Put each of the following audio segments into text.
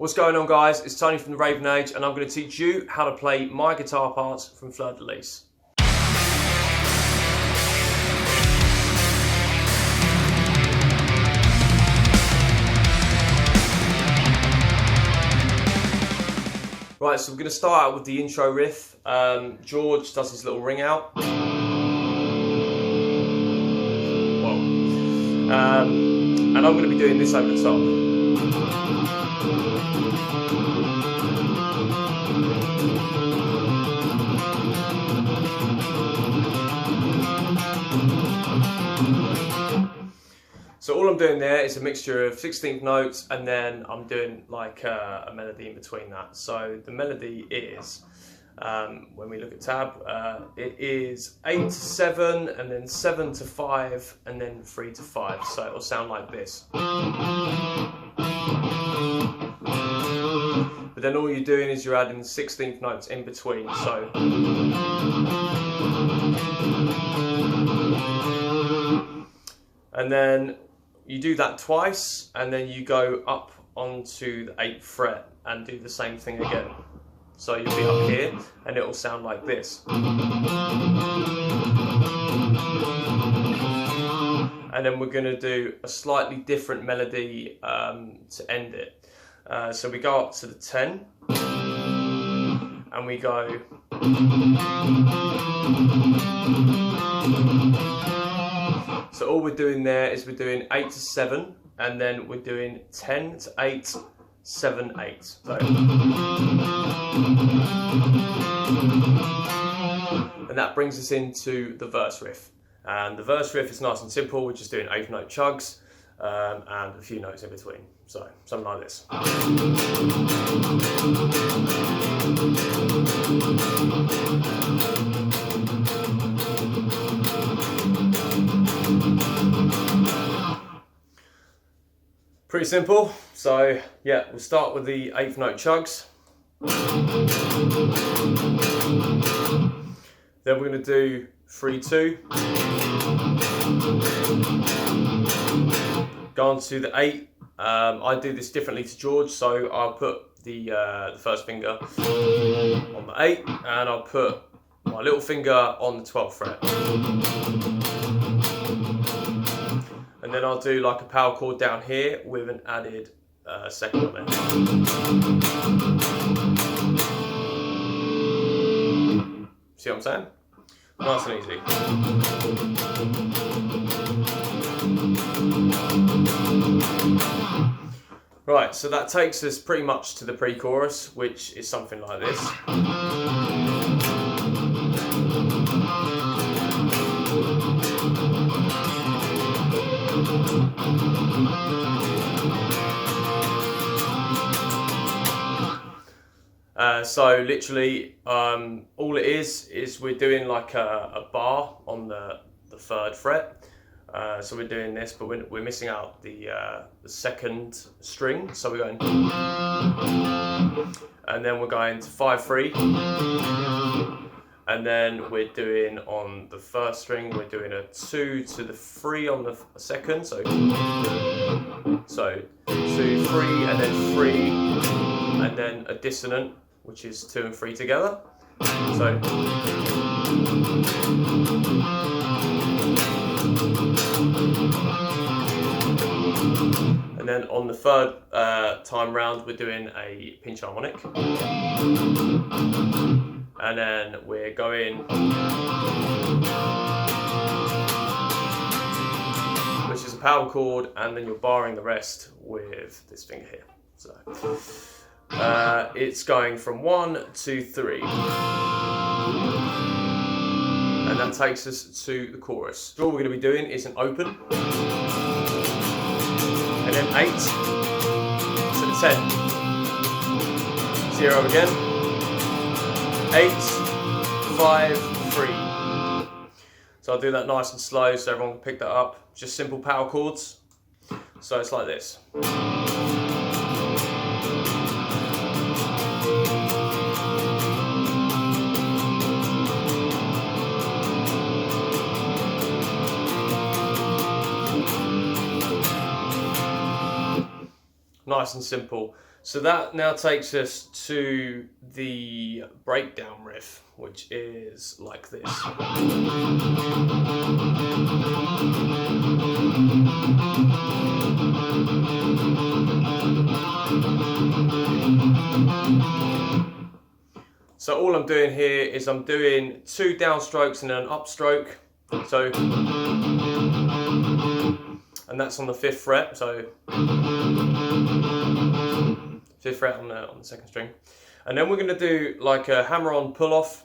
What's going on, guys? It's Tony from the Raven Age, and I'm going to teach you how to play my guitar parts from Fleur de lis. Right, so we're going to start out with the intro riff. George does his little ring out. Whoa. And I'm going to be doing this over the top. So all I'm doing there is a mixture of 16th notes, and then I'm doing like a melody in between that. So the melody is, when we look at tab, it is 8 to 7, and then 7 to 5, and then 3 to 5. So it'll sound like this. But then all you're doing is you're adding 16th notes in between. So and then you do that twice, and then you go up onto the 8th fret and do the same thing again. So you'll be up here, and it will sound like this. And then we're going to do a slightly different melody to end it. So we go up to the 10, and we go. So all we're doing there is we're doing 8 to 7, and then we're doing 10 to 8, 7, 8. So. And that brings us into the verse riff. And the verse riff is nice and simple. We're just doing 8th note chugs and a few notes in between. So something like this. Pretty simple. So yeah, we'll start with the 8th note chugs. Then we're going to do 3-2. Go on to the 8. I do this differently to George, so I'll put the first finger on the 8, and I'll put my little finger on the 12th fret. And then I'll do like a power chord down here with an added second on it. See what I'm saying? Nice and easy. Right, so that takes us pretty much to the pre-chorus, which is something like this. So literally, all it is we're doing like a bar on the 3rd fret. So we're doing this, but we're missing out the 2nd string. So we're going, and then we're going to 5-3, and then we're doing on the 1st string, we're doing a 2 to the 3 on the 2nd. So 2, 3, and then 3, and then a dissonant, which is 2 and 3 together. So. And then on the 3rd time round, we're doing a pinch harmonic. And then we're going, which is a power chord, and then you're barring the rest with this finger here. So it's going from 1 to 3. And that takes us to the chorus. So all we're going to be doing is an open, and then 8 to the 10, 0 again, 8, 5, 3. So I'll do that nice and slow so everyone can pick that up. Just simple power chords. So it's like this. Nice and simple. So that now takes us to the breakdown riff, which is like this. So all I'm doing here is I'm doing 2 downstrokes and then an upstroke. So, and that's on the 5th fret. So 5th fret on the 2nd string, and then we're going to do like a hammer-on pull-off.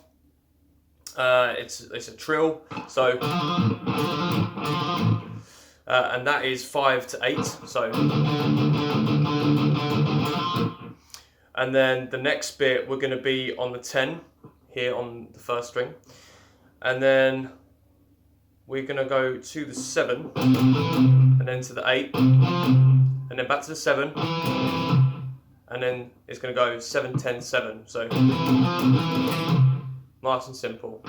It's a trill. So, and that is 5 to 8. So. And then the next bit we're going to be on the 10 here on the 1st string, and then we're going to go to the 7 and then to the 8 and then back to the 7, and then it's going to go 7, 10, 7. So nice and simple.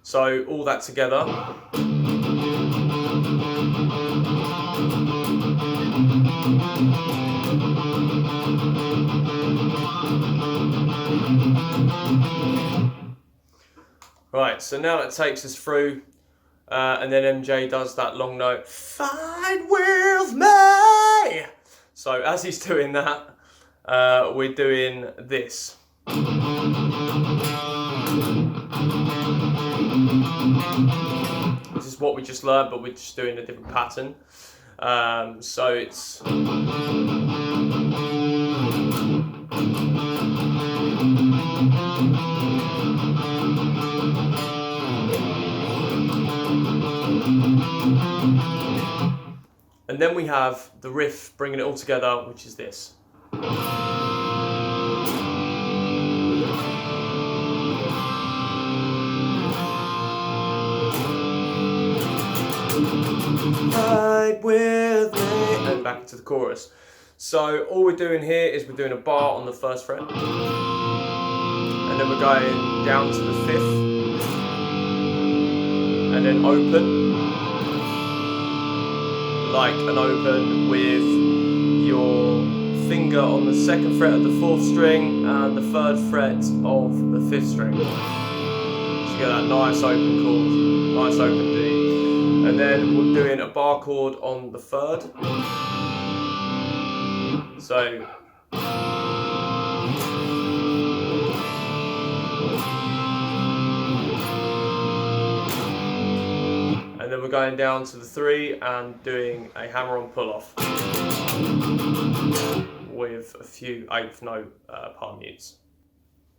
So all that together. Right, so now that takes us through, and then MJ does that long note, "Fine with me." So as he's doing that, we're doing this. This is what we just learned, but we're just doing a different pattern. So it's. And then we have the riff bringing it all together, which is this. Ride with me, and back into the chorus. So all we're doing here is we're doing a bar on the 1st fret, and then we're going down to the 5th, and then open. Like an open with your finger on the 2nd fret of the 4th string and the 3rd fret of the 5th string. So you get that nice open chord, nice open D. And then we're doing a bar chord on the 3rd. So then we're going down to the 3 and doing a hammer-on pull-off with a few 8th note palm mutes.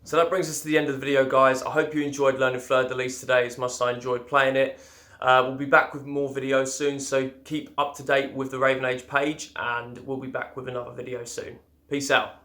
So that brings us to the end of the video, guys. I hope you enjoyed learning Fleur de lis today as much as I enjoyed playing it. We'll be back with more videos soon, so keep up to date with the Raven Age page, and we'll be back with another video soon. Peace out.